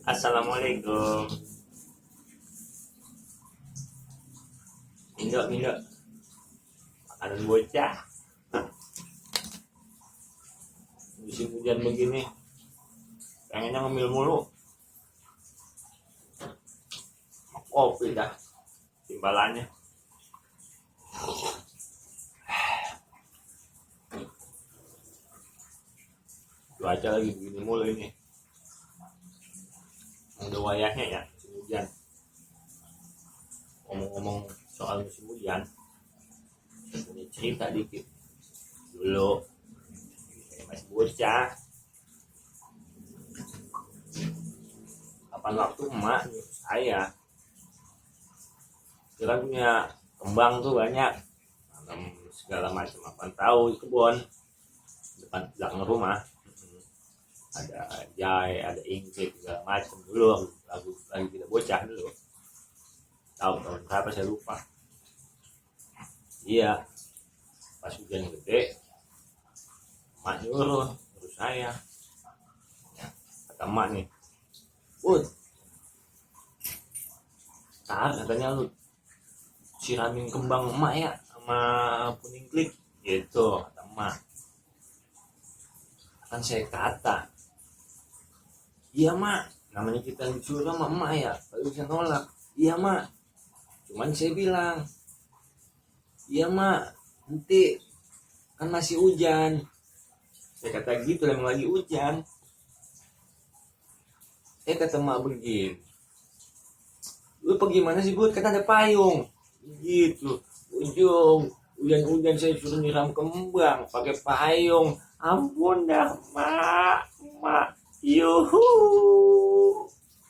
Assalamualaikum. Indok, indok. Makanan bocah. Musim hujan begini, pengennya ngemil mulu. Kopi dah, timbalannya. Cuaca lagi begini mulu ini. Udah wayahnya ya musim hujan. Ngomong-ngomong soal musim hujan, saya punya cerita dikit. Dulu saya masih bocah, kapan waktu emak saya kira punya kembang tuh banyak, tanam segala macam apa tahu di kebun depan belakang rumah. Ada jahe, ada ingkit, segala macam dulu lagi kita bocah dulu. Tahun berapa saya lupa. Iya, pas hujan gede, mak nyuruh saya, kata mak nih, Bud, tar katanya lu siramin kembang emak ya sama kuning klik gitu, kata mak. Kan saya kata, iya mak, namanya kita disuruh sama emak ya, kalau bisa nolak. Iya mak, cuman saya bilang, iya mak, nanti kan masih hujan. Saya kata gitu, emang lagi hujan. Saya kata mak begini, lu pergi mana sih Bud, kan ada payung gitu. Ujung hujan-hujan saya suruh nyiram kembang pakai payung. Ampun dah mak, yuhu.